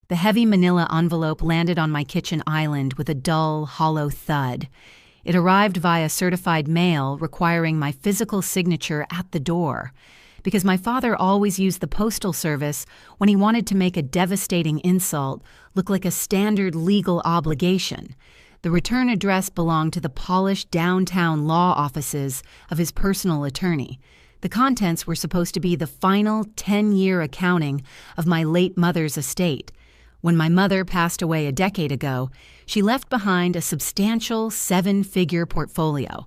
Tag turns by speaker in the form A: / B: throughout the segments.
A: The heavy manila envelope landed on my kitchen island with a dull, hollow thud. It arrived via certified mail, requiring my physical signature at the door, because my father always used the postal service when he wanted to make a devastating insult look like a standard legal obligation. The return address belonged to the polished downtown law offices of his personal attorney. The contents were supposed to be the final 10-year accounting of my late mother's estate. When my mother passed away a decade ago, she left behind a substantial 7-figure portfolio.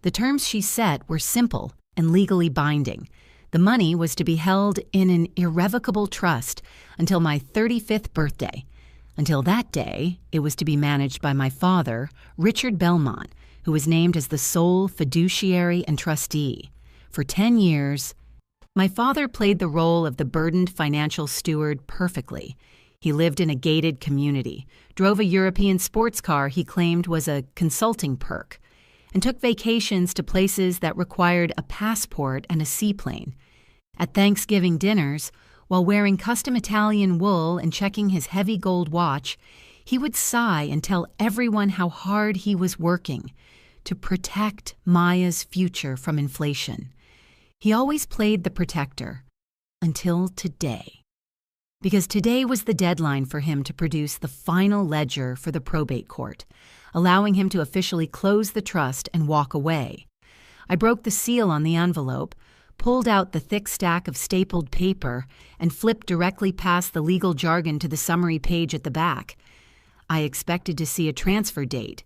A: The terms she set were simple and legally binding. The money was to be held in an irrevocable trust until my 35th birthday. Until that day, it was to be managed by my father, Richard Belmont, who was named as the sole fiduciary and trustee. For 10 years, my father played the role of the burdened financial steward perfectly. He lived in a gated community, drove a European sports car he claimed was a consulting perk, and took vacations to places that required a passport and a seaplane. At Thanksgiving dinners, while wearing custom Italian wool and checking his heavy gold watch, he would sigh and tell everyone how hard he was working to protect Maya's future from inflation. He always played the protector until today. Because today was the deadline for him to produce the final ledger for the probate court, allowing him to officially close the trust and walk away. I broke the seal on the envelope, pulled out the thick stack of stapled paper, and flipped directly past the legal jargon to the summary page at the back. I expected to see a transfer date,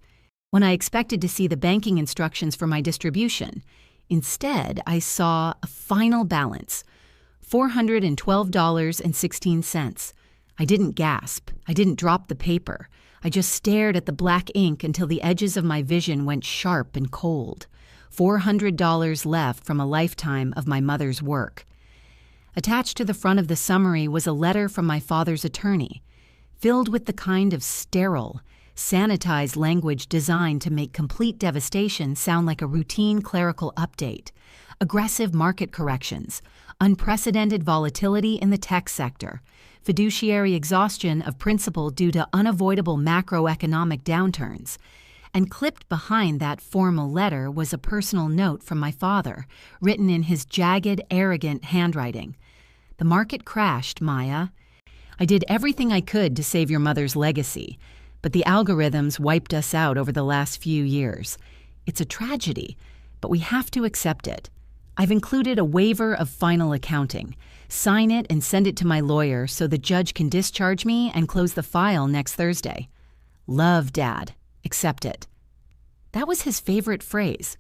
A: when I expected to see the banking instructions for my distribution. Instead, I saw a final balance, $412.16. I didn't gasp. I didn't drop the paper. I just stared at the black ink until the edges of my vision went sharp and cold. $400 left from a lifetime of my mother's work. Attached to the front of the summary was a letter from my father's attorney, filled with the kind of sterile, sanitized language designed to make complete devastation sound like a routine clerical update. Aggressive market corrections, unprecedented volatility in the tech sector, fiduciary exhaustion of principal due to unavoidable macroeconomic downturns. And clipped behind that formal letter was a personal note from my father, written in his jagged, arrogant handwriting. "The market crashed, Maya. I did everything I could to save your mother's legacy, but the algorithms wiped us out over the last few years. It's a tragedy, but we have to accept it. I've included a waiver of final accounting. Sign it and send it to my lawyer so the judge can discharge me and close the file next Thursday. Love, Dad. Accept it." That was his favorite phrase.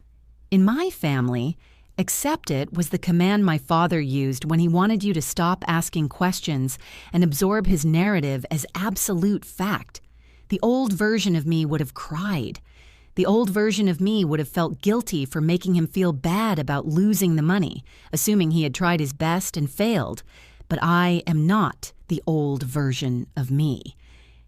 A: In my family, accept it was the command my father used when he wanted you to stop asking questions and absorb his narrative as absolute fact. The old version of me would have cried. The old version of me would have felt guilty for making him feel bad about losing the money, assuming he had tried his best and failed. But I am not the old version of me.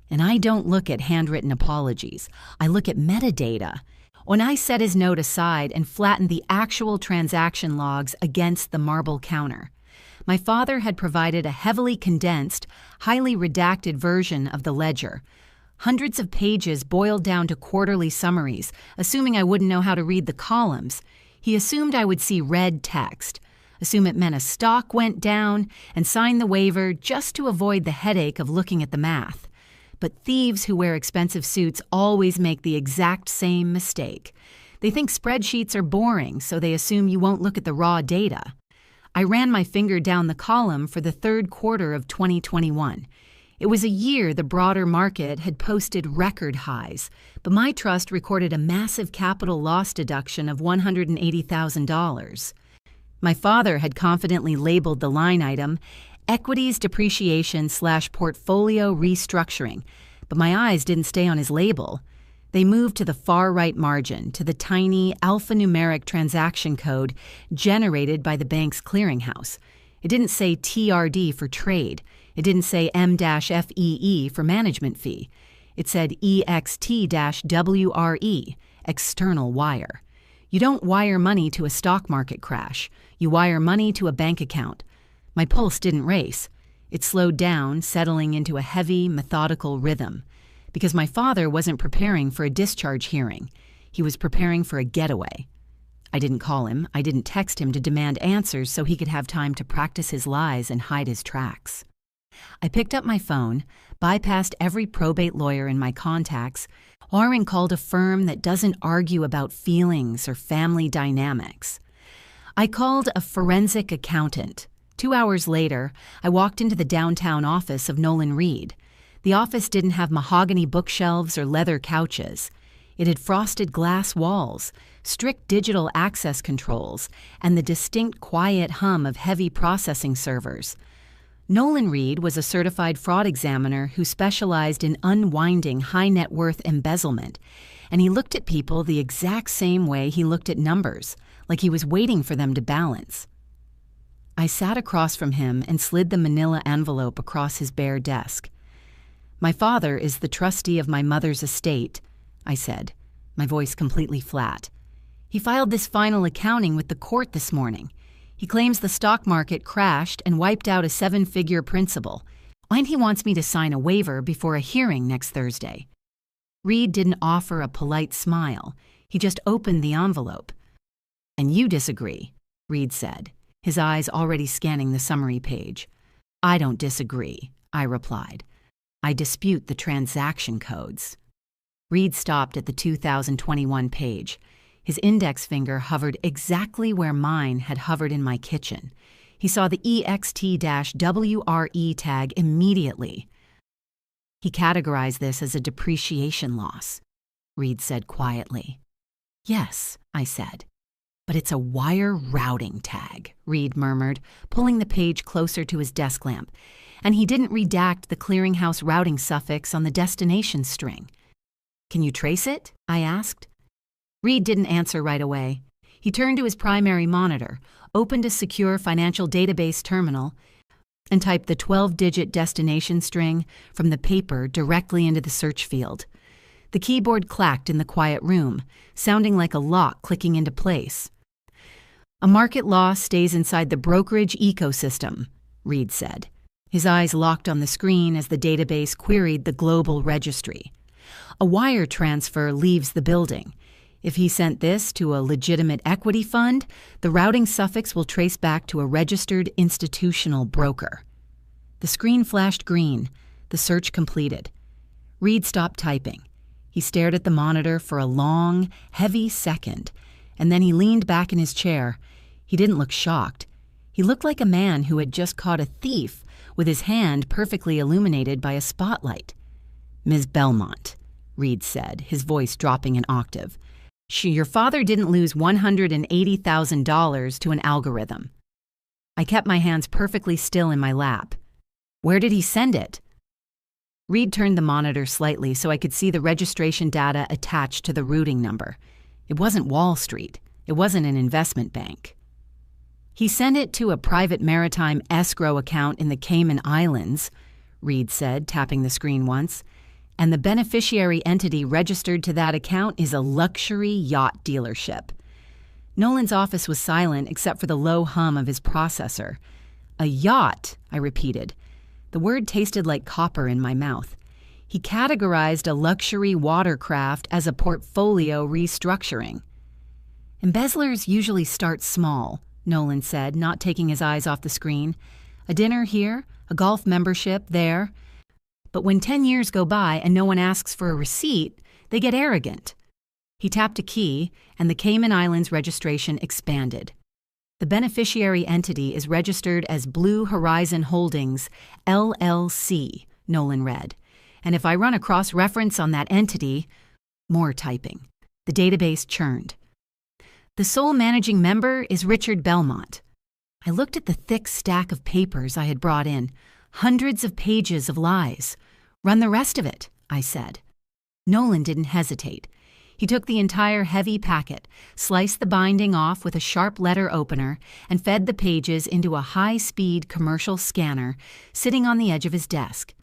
A: And I don't look at handwritten apologies. I look at metadata. When I set his note aside and flattened the actual transaction logs against the marble counter, my father had provided a heavily condensed, highly redacted version of the ledger. Hundreds of pages boiled down to quarterly summaries, assuming I wouldn't know how to read the columns. He assumed I would see red text, assume it meant a stock went down, and sign the waiver just to avoid the headache of looking at the math. But thieves who wear expensive suits always make the exact same mistake. They think spreadsheets are boring, so they assume you won't look at the raw data. I ran my finger down the column for the third quarter of 2021. It was a year the broader market had posted record highs, but my trust recorded a massive capital loss deduction of $180,000. My father had confidently labeled the line item Equities Depreciation/Portfolio Restructuring, but my eyes didn't stay on his label. They moved to the far right margin, to the tiny alphanumeric transaction code generated by the bank's clearinghouse. It didn't say TRD for trade. It didn't say M-FEE for management fee. It said EXT-WRE, external wire. You don't wire money to a stock market crash. You wire money to a bank account. My pulse didn't race. It slowed down, settling into a heavy, methodical rhythm. Because my father wasn't preparing for a discharge hearing. He was preparing for a getaway. I didn't call him. I didn't text him to demand answers so he could have time to practice his lies and hide his tracks. I picked up my phone, bypassed every probate lawyer in my contacts, and called a firm that doesn't argue about feelings or family dynamics. I called a forensic accountant. 2 hours later, I walked into the downtown office of Nolan Reed. The office didn't have mahogany bookshelves or leather couches. It had frosted glass walls, strict digital access controls, and the distinct quiet hum of heavy processing servers. Nolan Reed was a certified fraud examiner who specialized in unwinding high-net-worth embezzlement, and he looked at people the exact same way he looked at numbers, like he was waiting for them to balance. I sat across from him and slid the manila envelope across his bare desk. "My father is the trustee of my mother's estate," I said, my voice completely flat. "He filed this final accounting with the court this morning. He claims the stock market crashed and wiped out a 7-figure principal, and he wants me to sign a waiver before a hearing next Thursday." Reed didn't offer a polite smile. He just opened the envelope. "And you disagree," Reed said, his eyes already scanning the summary page. "I don't disagree," I replied. "I dispute the transaction codes." Reed stopped at the 2021 page. His index finger hovered exactly where mine had hovered in my kitchen. He saw the EXT-WRE tag immediately. "He categorized this as a depreciation loss," Reed said quietly. "Yes," I said. "But it's a wire routing tag," Reed murmured, pulling the page closer to his desk lamp. "And he didn't redact the clearinghouse routing suffix on the destination string." "Can you trace it?" I asked. Reed didn't answer right away. He turned to his primary monitor, opened a secure financial database terminal, and typed the 12-digit destination string from the paper directly into the search field. The keyboard clacked in the quiet room, sounding like a lock clicking into place. "A market loss stays inside the brokerage ecosystem," Reed said. His eyes locked on the screen as the database queried the global registry. "A wire transfer leaves the building. If he sent this to a legitimate equity fund, the routing suffix will trace back to a registered institutional broker." The screen flashed green, the search completed. Reed stopped typing. He stared at the monitor for a long, heavy second, and then he leaned back in his chair. He didn't look shocked. He looked like a man who had just caught a thief, with his hand perfectly illuminated by a spotlight. "Ms. Belmont," Reed said, his voice dropping an octave. "Your father didn't lose $180,000 to an algorithm." I kept my hands perfectly still in my lap. "Where did he send it?" Reed turned the monitor slightly so I could see the registration data attached to the routing number. It wasn't Wall Street. It wasn't an investment bank. "He sent it to a private maritime escrow account in the Cayman Islands," Reed said, tapping the screen once. "And the beneficiary entity registered to that account is a luxury yacht dealership." Nolan's office was silent except for the low hum of his processor. "A yacht," I repeated. The word tasted like copper in my mouth. He categorized a luxury watercraft as a portfolio restructuring. "Embezzlers usually start small," Nolan said, not taking his eyes off the screen. "A dinner here, a golf membership there. But when 10 years go by and no one asks for a receipt, they get arrogant." He tapped a key, and the Cayman Islands registration expanded. "The beneficiary entity is registered as Blue Horizon Holdings, LLC," Nolan read. "And if I run a cross-reference on that entity—" More typing. The database churned. "The sole managing member is Richard Belmont." I looked at the thick stack of papers I had brought in. Hundreds of pages of lies. "Run the rest of it," I said. Nolan didn't hesitate. He took the entire heavy packet, sliced the binding off with a sharp letter opener, and fed the pages into a high-speed commercial scanner sitting on the edge of his desk.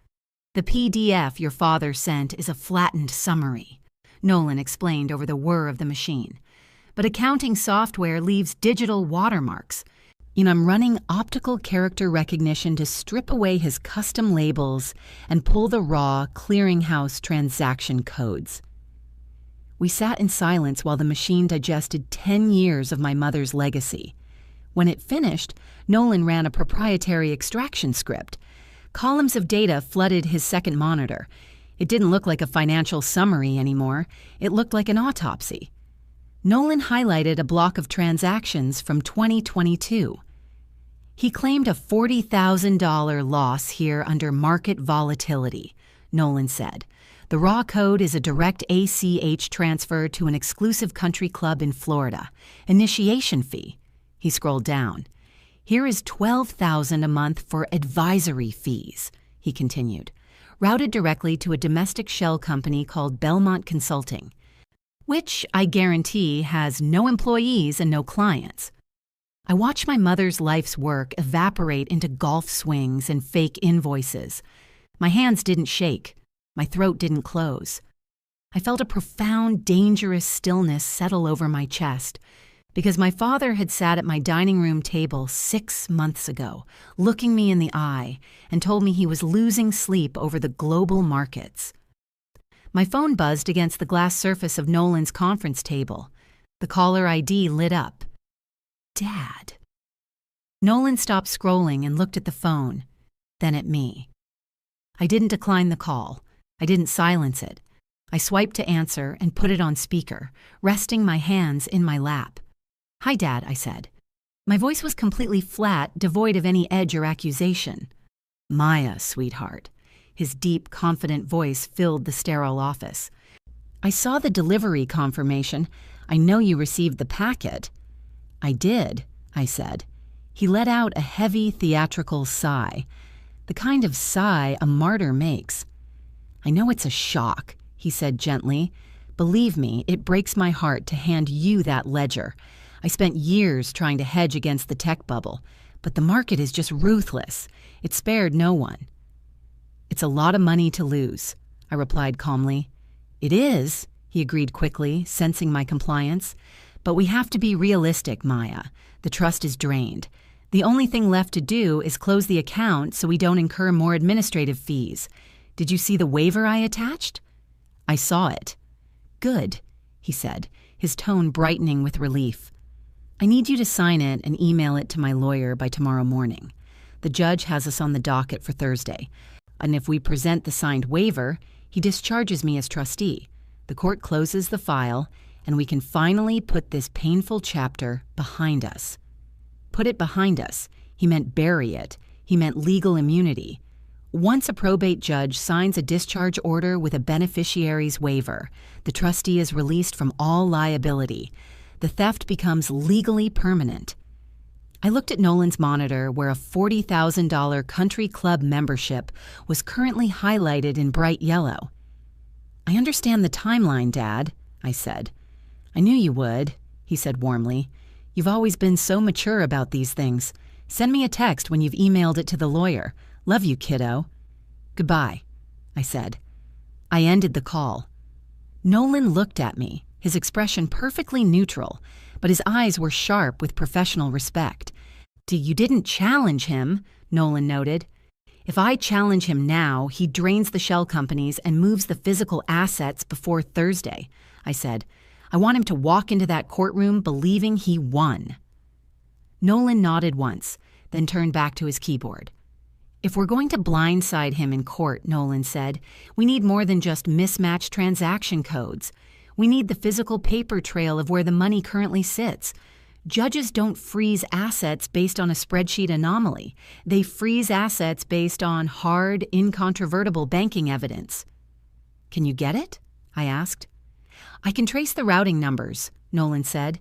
A: "The PDF your father sent is a flattened summary," Nolan explained over the whir of the machine. "But accounting software leaves digital watermarks. I'm running optical character recognition to strip away his custom labels and pull the raw clearinghouse transaction codes. We sat in silence while the machine digested 10 years of my mother's legacy. When it finished, Nolan ran a proprietary extraction script. Columns of data flooded his second monitor. It didn't look like a financial summary anymore. It looked like an autopsy. Nolan highlighted a block of transactions from 2022. He claimed a $40,000 loss here under market volatility, Nolan said. The raw code is a direct ACH transfer to an exclusive country club in Florida. Initiation fee. He scrolled down. Here is $12,000 a month for advisory fees, he continued, routed directly to a domestic shell company called Belmont Consulting, which I guarantee has no employees and no clients. I watched my mother's life's work evaporate into golf swings and fake invoices. My hands didn't shake. My throat didn't close. I felt a profound, dangerous stillness settle over my chest because my father had sat at my dining room table 6 months ago, looking me in the eye, and told me he was losing sleep over the global markets. My phone buzzed against the glass surface of Nolan's conference table. The caller ID lit up. Dad. Nolan stopped scrolling and looked at the phone, then at me. I didn't decline the call. I didn't silence it. I swiped to answer and put it on speaker, resting my hands in my lap. Hi, Dad, I said. My voice was completely flat, devoid of any edge or accusation. Maya, sweetheart. His deep, confident voice filled the sterile office. I saw the delivery confirmation. I know you received the packet. I did, I said. He let out a heavy, theatrical sigh, the kind of sigh a martyr makes. I know it's a shock, he said gently. Believe me, it breaks my heart to hand you that ledger. I spent years trying to hedge against the tech bubble, but the market is just ruthless. It spared no one. It's a lot of money to lose, I replied calmly. It is, he agreed quickly, sensing my compliance. But we have to be realistic, Maya. The trust is drained. The only thing left to do is close the account so we don't incur more administrative fees. Did you see the waiver I attached? I saw it. Good, he said, his tone brightening with relief. I need you to sign it and email it to my lawyer by tomorrow morning. The judge has us on the docket for Thursday. And if we present the signed waiver, he discharges me as trustee. The court closes the file, and we can finally put this painful chapter behind us. Put it behind us. He meant bury it. He meant legal immunity. Once a probate judge signs a discharge order with a beneficiary's waiver, the trustee is released from all liability. The theft becomes legally permanent. I looked at Nolan's monitor where a $40,000 country club membership was currently highlighted in bright yellow. I understand the timeline, Dad, I said. I knew you would, he said warmly. You've always been so mature about these things. Send me a text when you've emailed it to the lawyer. Love you, kiddo. Goodbye, I said. I ended the call. Nolan looked at me, his expression perfectly neutral, but his eyes were sharp with professional respect. You didn't challenge him, Nolan noted. If I challenge him now, he drains the shell companies and moves the physical assets before Thursday, I said. I want him to walk into that courtroom believing he won. Nolan nodded once, then turned back to his keyboard. If we're going to blindside him in court, Nolan said, we need more than just mismatched transaction codes. We need the physical paper trail of where the money currently sits. Judges don't freeze assets based on a spreadsheet anomaly. They freeze assets based on hard, incontrovertible banking evidence. Can you get it? I asked. I can trace the routing numbers, Nolan said.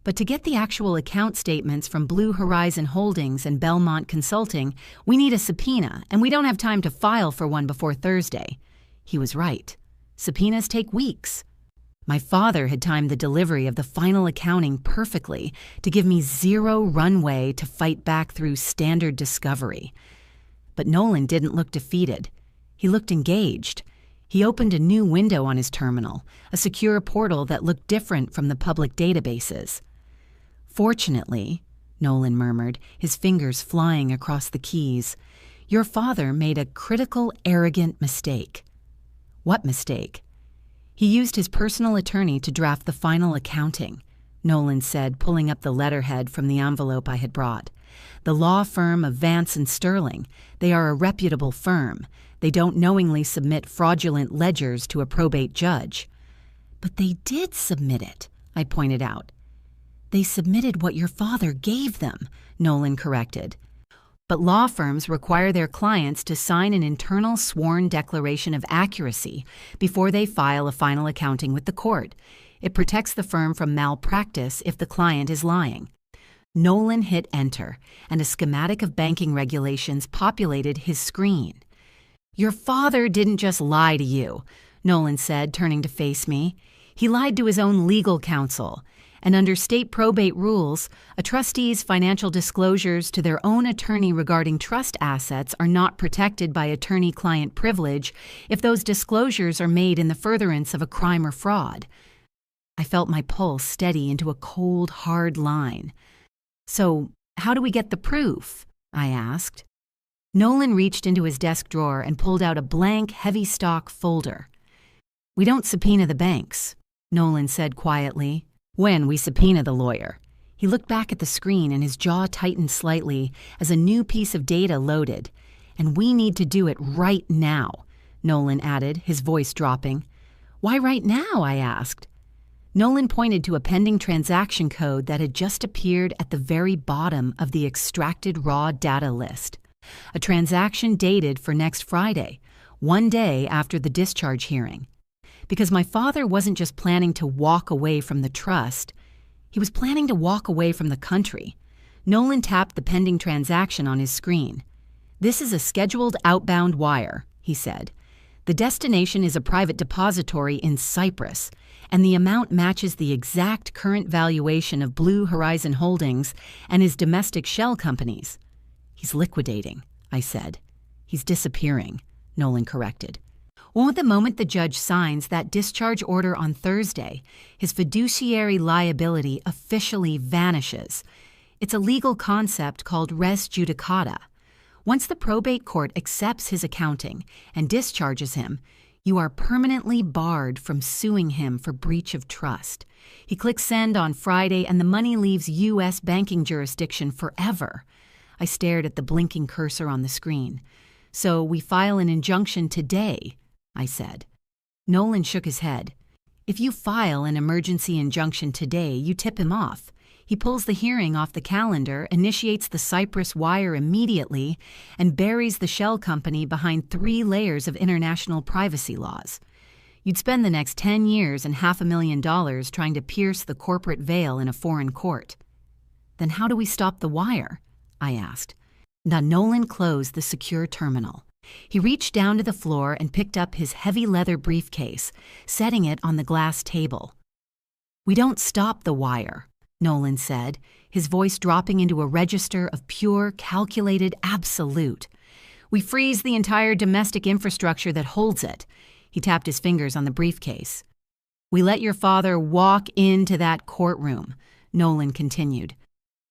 A: But to get the actual account statements from Blue Horizon Holdings and Belmont Consulting, we need a subpoena, and we don't have time to file for one before Thursday. He was right. Subpoenas take weeks. My father had timed the delivery of the final accounting perfectly to give me zero runway to fight back through standard discovery. But Nolan didn't look defeated. He looked engaged. He opened a new window on his terminal, a secure portal that looked different from the public databases. Fortunately, Nolan murmured, his fingers flying across the keys. "Your father made a critical, arrogant mistake." "What mistake?" "He used his personal attorney to draft the final accounting," Nolan said, pulling up the letterhead from the envelope I had brought. "The law firm of Vance and Sterling. They are a reputable firm. They don't knowingly submit fraudulent ledgers to a probate judge." "But they did submit it," I pointed out. "They submitted what your father gave them," Nolan corrected. "But law firms require their clients to sign an internal sworn declaration of accuracy before they file a final accounting with the court. It protects the firm from malpractice if the client is lying." Nolan hit enter, and a schematic of banking regulations populated his screen. "Your father didn't just lie to you," Nolan said, turning to face me. "He lied to his own legal counsel. And under state probate rules, a trustee's financial disclosures to their own attorney regarding trust assets are not protected by attorney-client privilege if those disclosures are made in the furtherance of a crime or fraud." I felt my pulse steady into a cold, hard line. "So, how do we get the proof?" I asked. Nolan reached into his desk drawer and pulled out a blank, heavy stock folder. "We don't subpoena the banks," Nolan said quietly. "When we subpoena the lawyer." He looked back at the screen and his jaw tightened slightly as a new piece of data loaded. "And we need to do it right now," Nolan added, his voice dropping. "Why right now?" I asked. Nolan pointed to a pending transaction code that had just appeared at the very bottom of the extracted raw data list. A transaction dated for next Friday, one day after the discharge hearing. Because my father wasn't just planning to walk away from the trust, he was planning to walk away from the country. Nolan tapped the pending transaction on his screen. "This is a scheduled outbound wire," he said. "The destination is a private depository in Cyprus, and the amount matches the exact current valuation of Blue Horizon Holdings and his domestic shell companies." "He's liquidating," I said. "He's disappearing," Nolan corrected. "Well, at the moment the judge signs that discharge order on Thursday, his fiduciary liability officially vanishes. It's a legal concept called res judicata. Once the probate court accepts his accounting and discharges him, you are permanently barred from suing him for breach of trust. He clicks send on Friday and the money leaves U.S. banking jurisdiction forever." I stared at the blinking cursor on the screen. "So we file an injunction today," I said. Nolan shook his head. "If you file an emergency injunction today, you tip him off. He pulls the hearing off the calendar, initiates the Cyprus wire immediately, and buries the shell company behind 3 layers of international privacy laws. You'd spend the next 10 years and $500,000 trying to pierce the corporate veil in a foreign court." "Then how do we stop the wire?" I asked. Now Nolan closed the secure terminal. He reached down to the floor and picked up his heavy leather briefcase, setting it on the glass table. "We don't stop the wire," Nolan said, his voice dropping into a register of pure, calculated absolute. "We freeze the entire domestic infrastructure that holds it." He tapped his fingers on the briefcase. "We let your father walk into that courtroom," Nolan continued.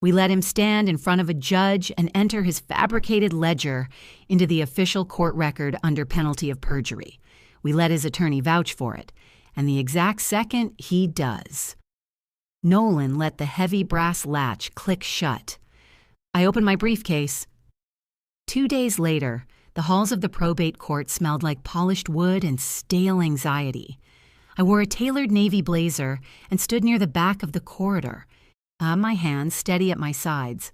A: "We let him stand in front of a judge and enter his fabricated ledger into the official court record under penalty of perjury. We let his attorney vouch for it, and the exact second he does." Nolan let the heavy brass latch click shut. I opened my briefcase. 2 days later, the halls of the probate court smelled like polished wood and stale anxiety. I wore a tailored navy blazer and stood near the back of the corridor, my hands steady at my sides.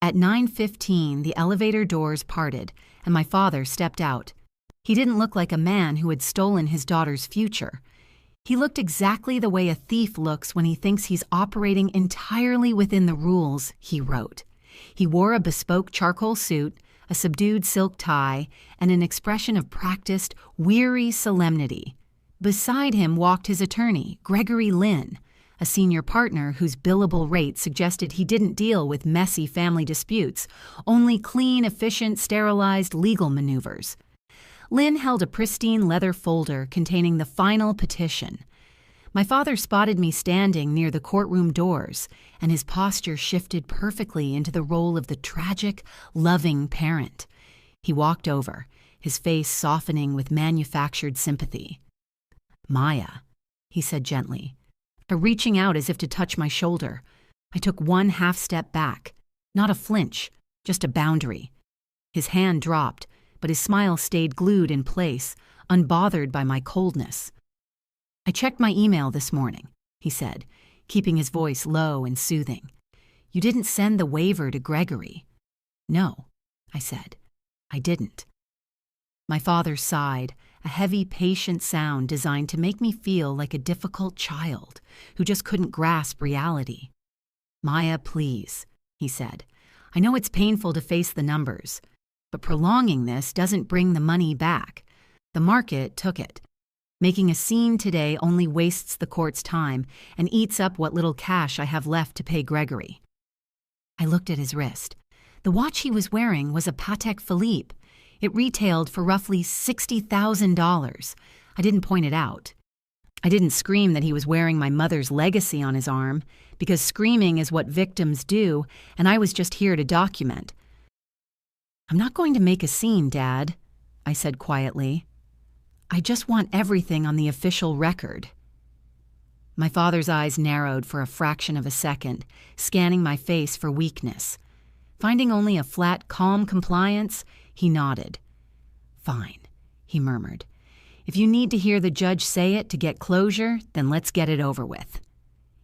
A: At 9:15, the elevator doors parted, and my father stepped out. He didn't look like a man who had stolen his daughter's future. He looked exactly the way a thief looks when he thinks he's operating entirely within the rules he wrote. He wore a bespoke charcoal suit, a subdued silk tie, and an expression of practiced, weary solemnity. Beside him walked his attorney, Gregory Lynn, a senior partner whose billable rate suggested he didn't deal with messy family disputes, only clean, efficient, sterilized legal maneuvers. Lynn held a pristine leather folder containing the final petition. My father spotted me standing near the courtroom doors, and his posture shifted perfectly into the role of the tragic, loving parent. He walked over, his face softening with manufactured sympathy. "Maya," he said gently, but reaching out as if to touch my shoulder. I took one half-step back, not a flinch, just a boundary. His hand dropped, but his smile stayed glued in place, unbothered by my coldness. "I checked my email this morning," he said, keeping his voice low and soothing. "You didn't send the waiver to Gregory." "No," I said. "I didn't." My father sighed, a heavy, patient sound designed to make me feel like a difficult child who just couldn't grasp reality. "Maya, please," he said. "I know it's painful to face the numbers, but prolonging this doesn't bring the money back. The market took it. Making a scene today only wastes the court's time and eats up what little cash I have left to pay Gregory." I looked at his wrist. The watch he was wearing was a Patek Philippe. It retailed for roughly $60,000. I didn't point it out. I didn't scream that he was wearing my mother's legacy on his arm, because screaming is what victims do, and I was just here to document. "I'm not going to make a scene, Dad," I said quietly. "I just want everything on the official record." My father's eyes narrowed for a fraction of a second, scanning my face for weakness. Finding only a flat, calm compliance, he nodded. "Fine," he murmured. "If you need to hear the judge say it to get closure, then let's get it over with."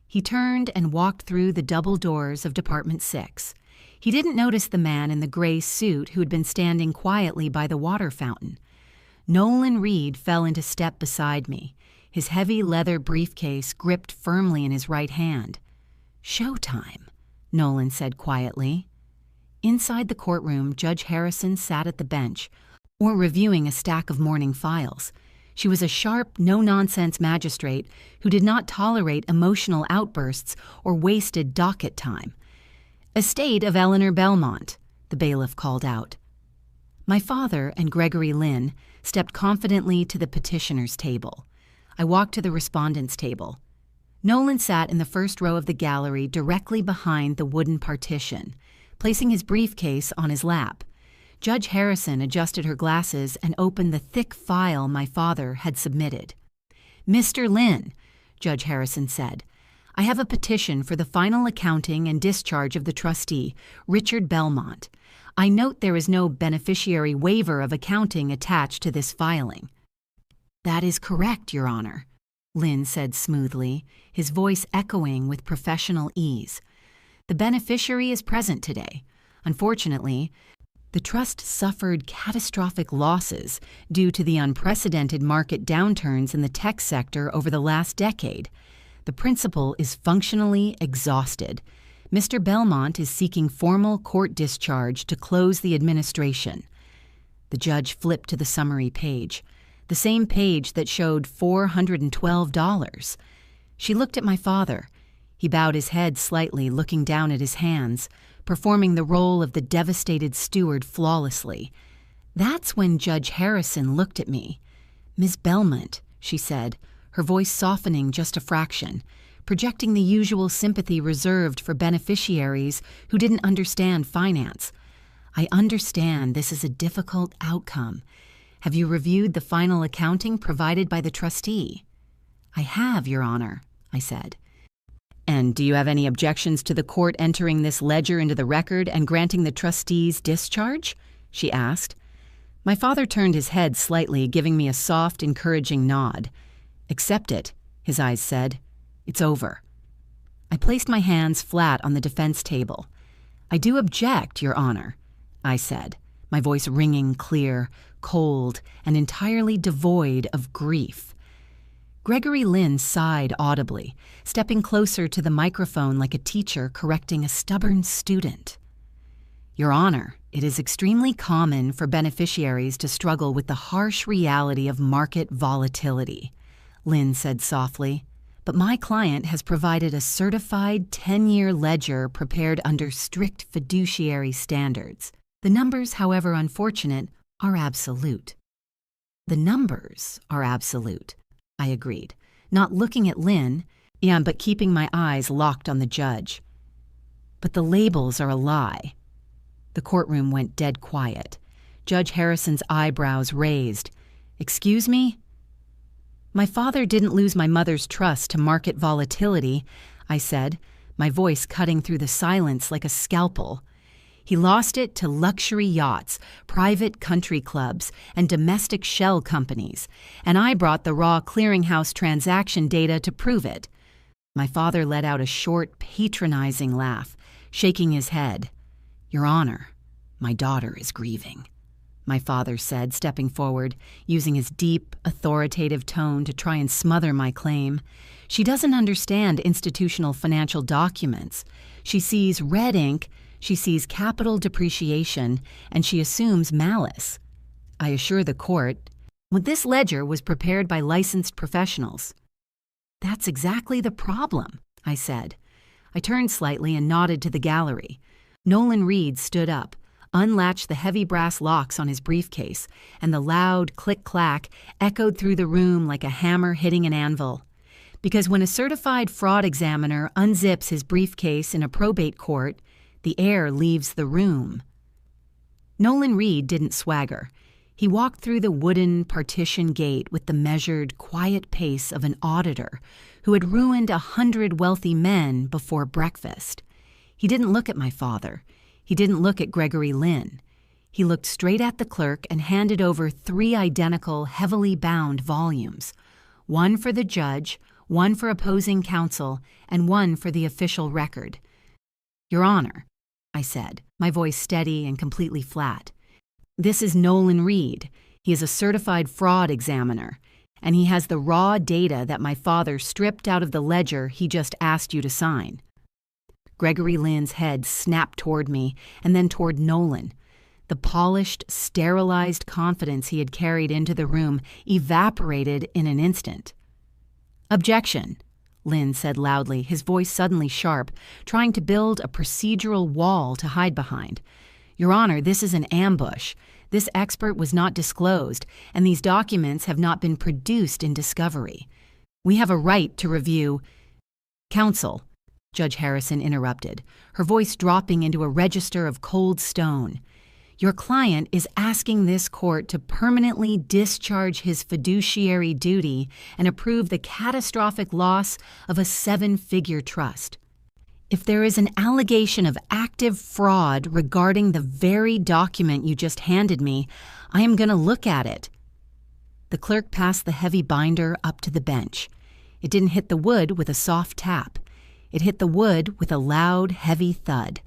A: He turned and walked through the double doors of Department 6. He didn't notice the man in the gray suit who had been standing quietly by the water fountain. Nolan Reed fell into step beside me, his heavy leather briefcase gripped firmly in his right hand. "Showtime," Nolan said quietly. Inside the courtroom, Judge Harrison sat at the bench, or reviewing a stack of morning files. She was a sharp, no-nonsense magistrate who did not tolerate emotional outbursts or wasted docket time. "Estate of Eleanor Belmont," the bailiff called out. My father and Gregory Lynn stepped confidently to the petitioner's table. I walked to the respondent's table. Nolan sat in the first row of the gallery directly behind the wooden partition, placing his briefcase on his lap. Judge Harrison adjusted her glasses and opened the thick file my father had submitted. "Mr. Lynn," Judge Harrison said, "I have a petition for the final accounting and discharge of the trustee, Richard Belmont. I note there is no beneficiary waiver of accounting attached to this filing." "That is correct, Your Honor," Lynn said smoothly, his voice echoing with professional ease. "The beneficiary is present today. Unfortunately, the trust suffered catastrophic losses due to the unprecedented market downturns in the tech sector over the last decade. The principal is functionally exhausted. Mr. Belmont is seeking formal court discharge to close the administration." The judge flipped to the summary page, the same page that showed $412. She looked at my father. He bowed his head slightly, looking down at his hands, performing the role of the devastated steward flawlessly. That's when Judge Harrison looked at me. "Ms. Belmont," she said, her voice softening just a fraction, projecting the usual sympathy reserved for beneficiaries who didn't understand finance. "I understand this is a difficult outcome. Have you reviewed the final accounting provided by the trustee?" "I have, Your Honor," I said. "And do you have any objections to the court entering this ledger into the record and granting the trustee's discharge?" she asked. My father turned his head slightly, giving me a soft, encouraging nod. "Accept it," his eyes said. "It's over." I placed my hands flat on the defense table. "I do object, Your Honor," I said, my voice ringing clear, cold, and entirely devoid of grief. Gregory Lynn sighed audibly, stepping closer to the microphone like a teacher correcting a stubborn student. "Your Honor, it is extremely common for beneficiaries to struggle with the harsh reality of market volatility," Lynn said softly. "But my client has provided a certified 10-year ledger prepared under strict fiduciary standards. The numbers, however unfortunate, are absolute." "The numbers are absolute," I agreed, not looking at Lynn, but keeping my eyes locked on the judge. But the labels are a lie. The courtroom went dead quiet. Judge Harrison's eyebrows raised. "Excuse me?" "My father didn't lose my mother's trust to market volatility," I said, my voice cutting through the silence like a scalpel. "He lost it to luxury yachts, private country clubs, and domestic shell companies, and I brought the raw clearinghouse transaction data to prove it." My father let out a short, patronizing laugh, shaking his head. "Your Honor, my daughter is grieving," my father said, stepping forward, using his deep, authoritative tone to try and smother my claim. "She doesn't understand institutional financial documents. She sees red ink, she sees capital depreciation, and she assumes malice." I assure the court, "This ledger was prepared by licensed professionals." "That's exactly the problem," I said. I turned slightly and nodded to the gallery. Nolan Reed stood up, unlatched the heavy brass locks on his briefcase, and the loud click-clack echoed through the room like a hammer hitting an anvil. Because when a certified fraud examiner unzips his briefcase in a probate court, the air leaves the room. Nolan Reed didn't swagger. He walked through the wooden partition gate with the measured, quiet pace of an auditor who had ruined 100 wealthy men before breakfast. He didn't look at my father. He didn't look at Gregory Lynn. He looked straight at the clerk and handed over 3 identical, heavily bound volumes. One for the judge, one for opposing counsel, and one for the official record. "Your Honor," I said, my voice steady and completely flat, "this is Nolan Reed. He is a certified fraud examiner, and he has the raw data that my father stripped out of the ledger he just asked you to sign." Gregory Lynn's head snapped toward me and then toward Nolan. The polished, sterilized confidence he had carried into the room evaporated in an instant. "Objection," Lynn said loudly, his voice suddenly sharp, trying to build a procedural wall to hide behind. "Your Honor, this is an ambush. This expert was not disclosed, and these documents have not been produced in discovery. We have a right to review—" "Counsel," Judge Harrison interrupted, her voice dropping into a register of cold stone. "Your client is asking this court to permanently discharge his fiduciary duty and approve the catastrophic loss of a 7-figure trust. If there is an allegation of active fraud regarding the very document you just handed me, I am going to look at it." The clerk passed the heavy binder up to the bench. It didn't hit the wood with a soft tap. It hit the wood with a loud, heavy thud.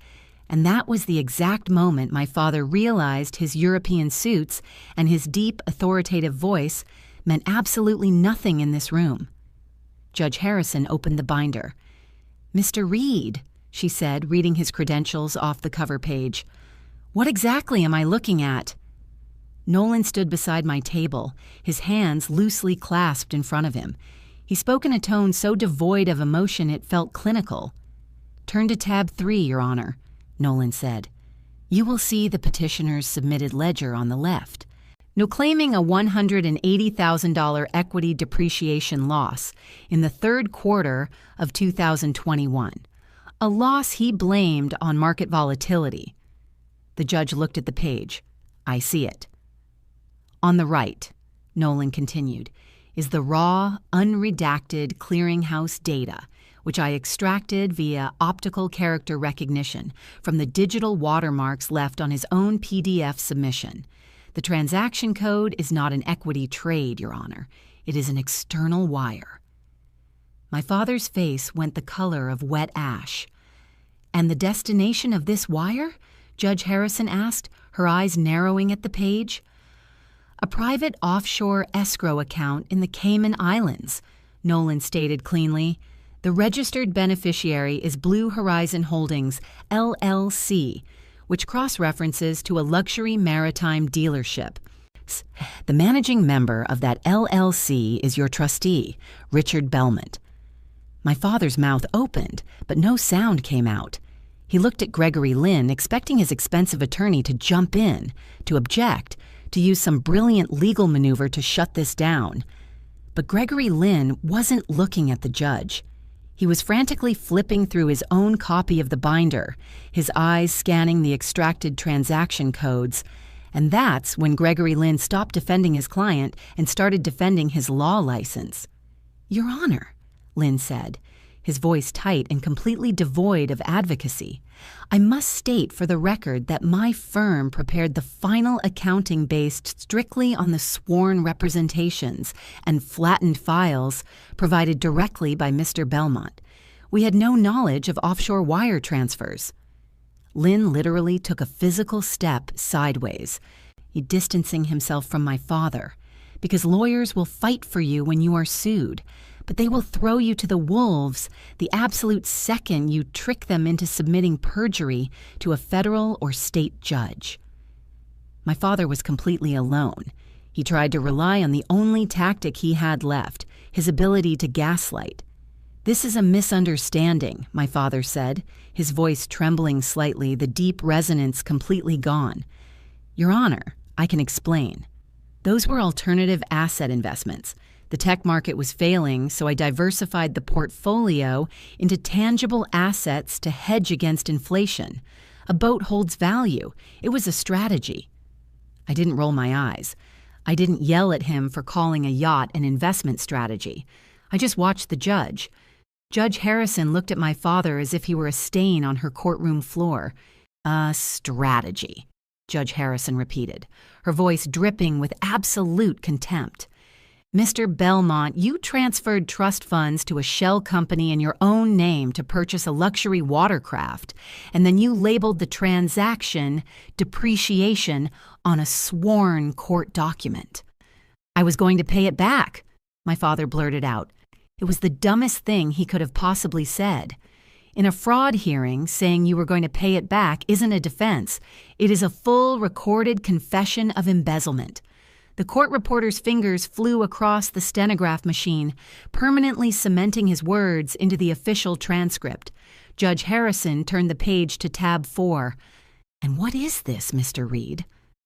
A: And that was the exact moment my father realized his European suits and his deep, authoritative voice meant absolutely nothing in this room. Judge Harrison opened the binder. "Mr. Reed," she said, reading his credentials off the cover page. "What exactly am I looking at?" Nolan stood beside my table, his hands loosely clasped in front of him. He spoke in a tone so devoid of emotion it felt clinical. "Turn to tab 3, Your Honor," Nolan said. "You will see the petitioner's submitted ledger on the left. No claiming a $180,000 equity depreciation loss in the third quarter of 2021, a loss he blamed on market volatility." The judge looked at the page. "I see it." "On the right," Nolan continued, "is the raw, unredacted clearinghouse data, which I extracted via optical character recognition from the digital watermarks left on his own PDF submission. The transaction code is not an equity trade, Your Honor. It is an external wire." My father's face went the color of wet ash. "And the destination of this wire?" Judge Harrison asked, her eyes narrowing at the page. "A private offshore escrow account in the Cayman Islands," Nolan stated cleanly. "The registered beneficiary is Blue Horizon Holdings, LLC, which cross-references to a luxury maritime dealership. The managing member of that LLC is your trustee, Richard Belmont." My father's mouth opened, but no sound came out. He looked at Gregory Lynn, expecting his expensive attorney to jump in, to object, to use some brilliant legal maneuver to shut this down. But Gregory Lynn wasn't looking at the judge. He was frantically flipping through his own copy of the binder, his eyes scanning the extracted transaction codes. And that's when Gregory Lynn stopped defending his client and started defending his law license. "Your Honor," Lynn said, his voice tight and completely devoid of advocacy, "I must state for the record that my firm prepared the final accounting based strictly on the sworn representations and flattened files provided directly by Mr. Belmont. We had no knowledge of offshore wire transfers." Lynn literally took a physical step sideways, distancing himself from my father, because lawyers will fight for you when you are sued, but they will throw you to the wolves the absolute second you trick them into submitting perjury to a federal or state judge. My father was completely alone. He tried to rely on the only tactic he had left, his ability to gaslight. "This is a misunderstanding," my father said, his voice trembling slightly, the deep resonance completely gone. "Your Honor, I can explain. Those were alternative asset investments. The tech market was failing, so I diversified the portfolio into tangible assets to hedge against inflation. A boat holds value. It was a strategy." I didn't roll my eyes. I didn't yell at him for calling a yacht an investment strategy. I just watched the judge. Judge Harrison looked at my father as if he were a stain on her courtroom floor. "A strategy," Judge Harrison repeated, her voice dripping with absolute contempt. "Mr. Belmont, you transferred trust funds to a shell company in your own name to purchase a luxury watercraft, and then you labeled the transaction depreciation on a sworn court document." "I was going to pay it back," my father blurted out. It was the dumbest thing he could have possibly said. In a fraud hearing, saying you were going to pay it back isn't a defense. It is a full recorded confession of embezzlement. The court reporter's fingers flew across the stenograph machine, permanently cementing his words into the official transcript. Judge Harrison turned the page to tab 4. "And what is this, Mr. Reed?"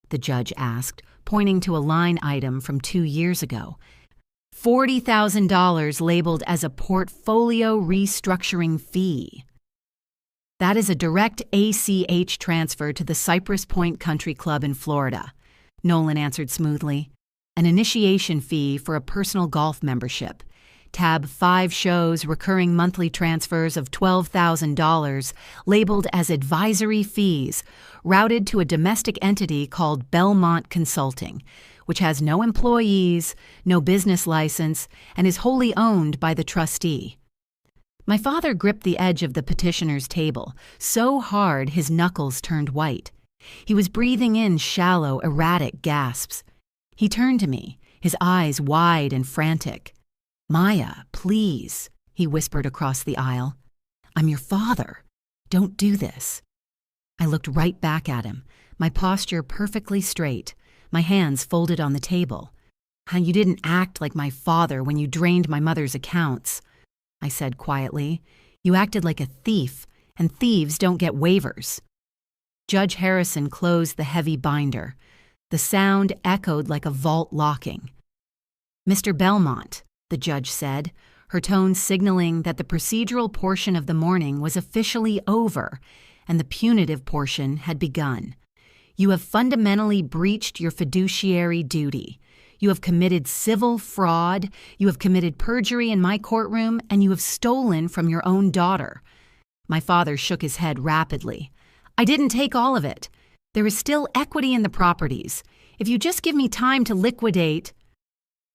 A: the judge asked, pointing to a line item from 2 years ago. $40,000 labeled as a portfolio restructuring fee. "That is a direct ACH transfer to the Cypress Point Country Club in Florida," Nolan answered smoothly. "An initiation fee for a personal golf membership. Tab 5 shows recurring monthly transfers of $12,000 labeled as advisory fees, routed to a domestic entity called Belmont Consulting, which has no employees, no business license, and is wholly owned by the trustee." My father gripped the edge of the petitioner's table, so hard his knuckles turned white. He was breathing in shallow, erratic gasps. He turned to me, his eyes wide and frantic. "Maya, please," he whispered across the aisle. "I'm your father. Don't do this." I looked right back at him, my posture perfectly straight, my hands folded on the table. "How you didn't act like my father when you drained my mother's accounts," I said quietly. "You acted like a thief, and thieves don't get waivers." Judge Harrison closed the heavy binder. The sound echoed like a vault locking. "Mr. Belmont," the judge said, her tone signaling that the procedural portion of the morning was officially over and the punitive portion had begun. "You have fundamentally breached your fiduciary duty. You have committed civil fraud, you have committed perjury in my courtroom, and you have stolen from your own daughter." My father shook his head rapidly. "I didn't take all of it. There is still equity in the properties. If you just give me time to liquidate—"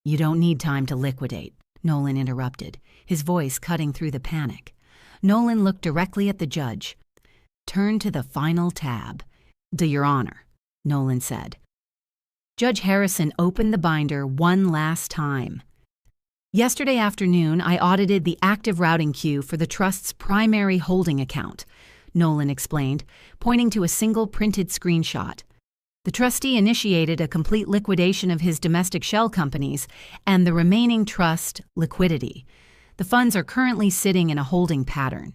A: "You don't need time to liquidate," Nolan interrupted, his voice cutting through the panic. Nolan looked directly at the judge. "Turn to the final tab." "Your Honor," Nolan said. Judge Harrison opened the binder one last time. "Yesterday afternoon, I audited the active routing queue for the trust's primary holding account," Nolan explained, pointing to a single printed screenshot. "The trustee initiated a complete liquidation of his domestic shell companies and the remaining trust liquidity. The funds are currently sitting in a holding pattern."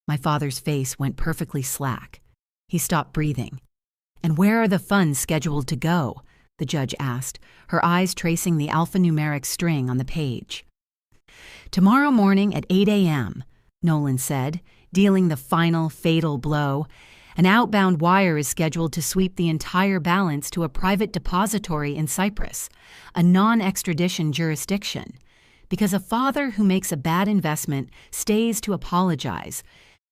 A: My father's face went perfectly slack. He stopped breathing. "And where are the funds scheduled to go?" the judge asked, her eyes tracing the alphanumeric string on the page. "Tomorrow morning at 8 a.m., Nolan said, dealing the final fatal blow. An outbound wire is scheduled to sweep the entire balance to a private depository in Cyprus, a non-extradition jurisdiction, because a father who makes a bad investment stays to apologize.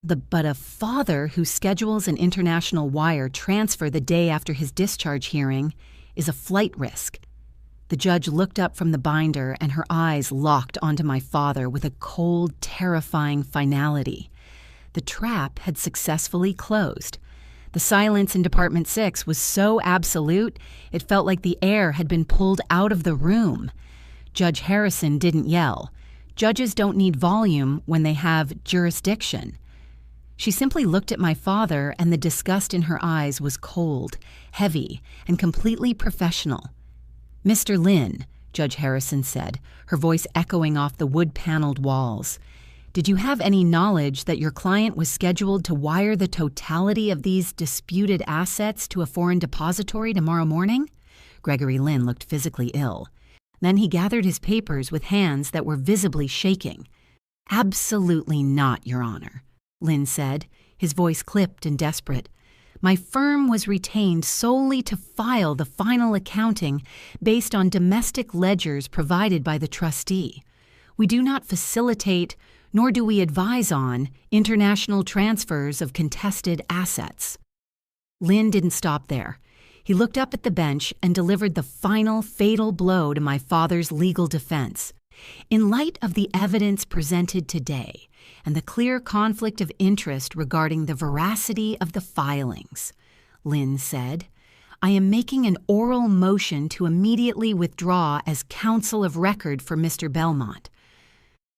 A: But a father who schedules an international wire transfer the day after his discharge hearing is a flight risk." The judge looked up from the binder, and her eyes locked onto my father with a cold, terrifying finality. The trap had successfully closed. The silence in Department 6 was so absolute, it felt like the air had been pulled out of the room. Judge Harrison didn't yell. Judges don't need volume when they have jurisdiction. She simply looked at my father, and the disgust in her eyes was cold, heavy, and completely professional. "Mr. Lynn," Judge Harrison said, her voice echoing off the wood-paneled walls, "did you have any knowledge that your client was scheduled to wire the totality of these disputed assets to a foreign depository tomorrow morning?" Gregory Lynn looked physically ill. Then he gathered his papers with hands that were visibly shaking. "Absolutely not, Your Honor," Lynn said, his voice clipped and desperate. "My firm was retained solely to file the final accounting based on domestic ledgers provided by the trustee. We do not facilitate, nor do we advise on, international transfers of contested assets." Lynn didn't stop there. He looked up at the bench and delivered the final fatal blow to my father's legal defense. "In light of the evidence presented today and the clear conflict of interest regarding the veracity of the filings," Lynn said, "I am making an oral motion to immediately withdraw as counsel of record for Mr. Belmont."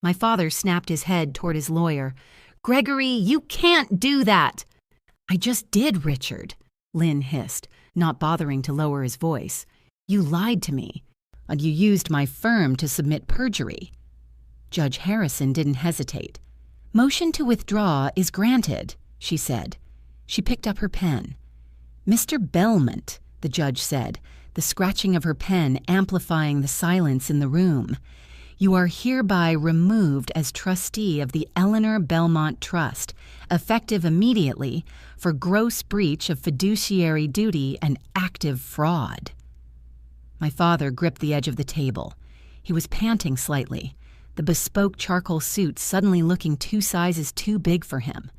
A: My father snapped his head toward his lawyer. "Gregory, you can't do that!" "I just did, Richard," Lynn hissed, not bothering to lower his voice. "You lied to me, and you used my firm to submit perjury." Judge Harrison didn't hesitate. "Motion to withdraw is granted," she said. She picked up her pen. "Mr. Belmont," the judge said, the scratching of her pen amplifying the silence in the room, "you are hereby removed as trustee of the Eleanor Belmont Trust, effective immediately, for gross breach of fiduciary duty and active fraud." My father gripped the edge of the table. He was panting slightly, the bespoke charcoal suit suddenly looking 2 sizes too big for him.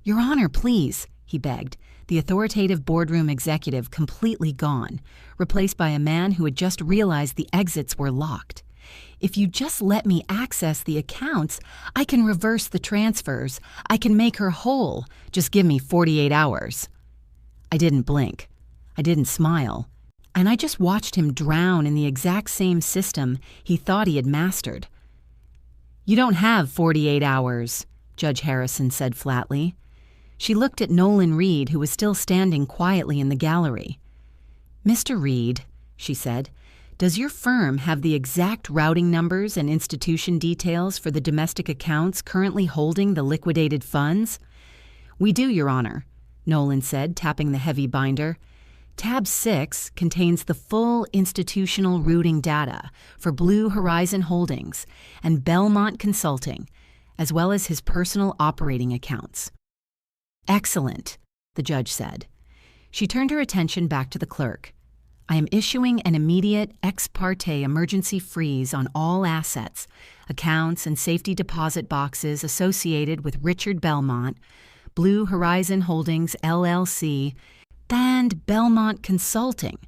A: "Your Honor, please," he begged, the authoritative boardroom executive completely gone, replaced by a man who had just realized the exits were locked. "If you just let me access the accounts, I can reverse the transfers. I can make her whole. Just give me 48 hours. I didn't blink. I didn't smile. And I just watched him drown in the exact same system he thought he had mastered. "You don't have 48 hours, Judge Harrison said flatly. She looked at Nolan Reed, who was still standing quietly in the gallery. "Mr. Reed," she said, "does your firm have the exact routing numbers and institution details for the domestic accounts currently holding the liquidated funds?" "We do, Your Honor," Nolan said, tapping the heavy binder. "Tab 6 contains the full institutional routing data for Blue Horizon Holdings and Belmont Consulting, as well as his personal operating accounts." "Excellent," the judge said. She turned her attention back to the clerk. "I am issuing an immediate ex parte emergency freeze on all assets, accounts, and safety deposit boxes associated with Richard Belmont, Blue Horizon Holdings, LLC, and Belmont Consulting,"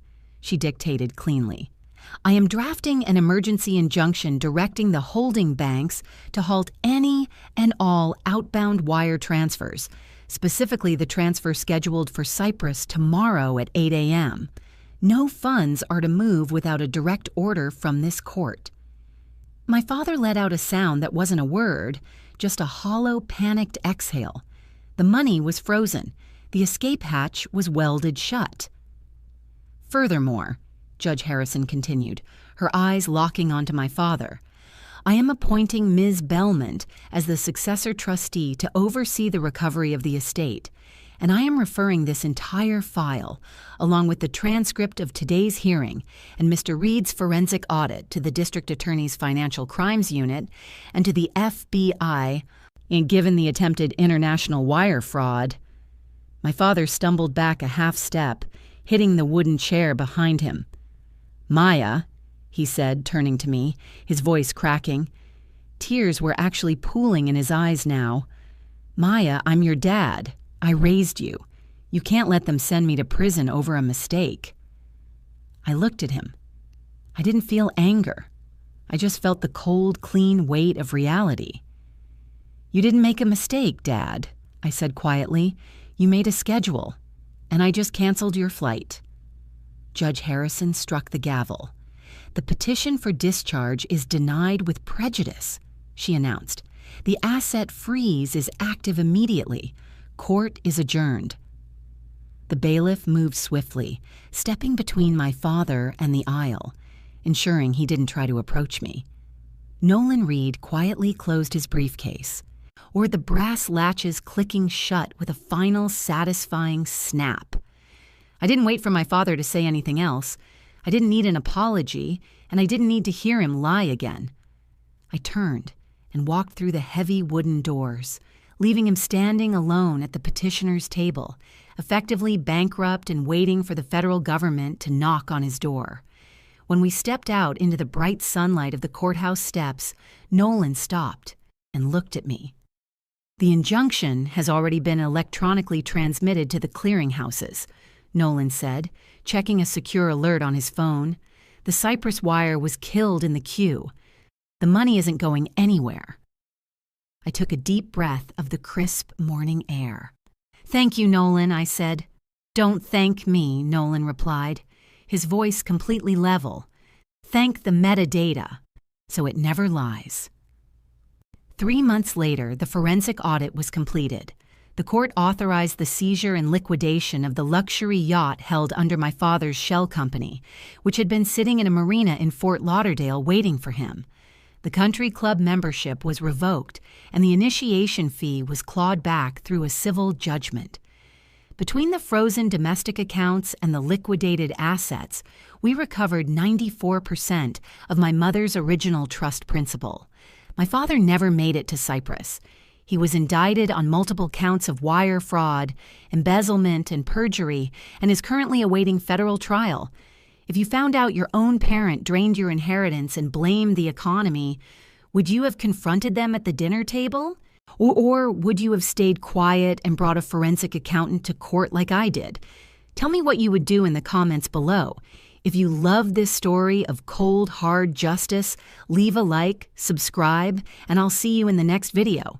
A: she dictated cleanly. "I am drafting an emergency injunction directing the holding banks to halt any and all outbound wire transfers, specifically the transfer scheduled for Cyprus tomorrow at 8 a.m. No funds are to move without a direct order from this court." My father let out a sound that wasn't a word, just a hollow, panicked exhale. The money was frozen. The escape hatch was welded shut. "Furthermore," Judge Harrison continued, her eyes locking onto my father, "I am appointing Ms. Belmont as the successor trustee to oversee the recovery of the estate, And I am referring this entire file, along with the transcript of today's hearing and Mr. Reed's forensic audit, to the District Attorney's Financial Crimes Unit and to the FBI, and given the attempted international wire fraud. My father stumbled back a half step, hitting the wooden chair behind him. "Maya," he said, turning to me, his voice cracking. Tears were actually pooling in his eyes now. "Maya, I'm your dad. I raised you. You can't let them send me to prison over a mistake." I looked at him. I didn't feel anger. I just felt the cold, clean weight of reality. "You didn't make a mistake, Dad," I said quietly. "You made a schedule, and I just canceled your flight." Judge Harrison struck the gavel. "The petition for discharge is denied with prejudice," she announced. "The asset freeze is active immediately. Court is adjourned." The bailiff moved swiftly, stepping between my father and the aisle, ensuring he didn't try to approach me. Nolan Reed quietly closed his briefcase, or the brass latches clicking shut with a final satisfying snap. I didn't wait for my father to say anything else. I didn't need an apology, and I didn't need to hear him lie again. I turned and walked through the heavy wooden doors, leaving him standing alone at the petitioner's table, effectively bankrupt and waiting for the federal government to knock on his door. When we stepped out into the bright sunlight of the courthouse steps, Nolan stopped and looked at me. "The injunction has already been electronically transmitted to the clearinghouses," Nolan said, checking a secure alert on his phone. "The Cypress wire was killed in the queue. The money isn't going anywhere." I took a deep breath of the crisp morning air. "Thank you, Nolan," I said. "Don't thank me," Nolan replied, his voice completely level. "Thank the metadata, so it never lies." 3 months later, the forensic audit was completed. The court authorized the seizure and liquidation of the luxury yacht held under my father's shell company, which had been sitting in a marina in Fort Lauderdale waiting for him. The country club membership was revoked, and the initiation fee was clawed back through a civil judgment. Between the frozen domestic accounts and the liquidated assets, we recovered 94% of my mother's original trust principal. My father never made it to Cyprus. He was indicted on multiple counts of wire fraud, embezzlement, and perjury, and is currently awaiting federal trial. If you found out your own parent drained your inheritance and blamed the economy, would you have confronted them at the dinner table? Or would you have stayed quiet and brought a forensic accountant to court like I did? Tell me what you would do in the comments below. If you love this story of cold, hard justice, leave a like, subscribe, and I'll see you in the next video.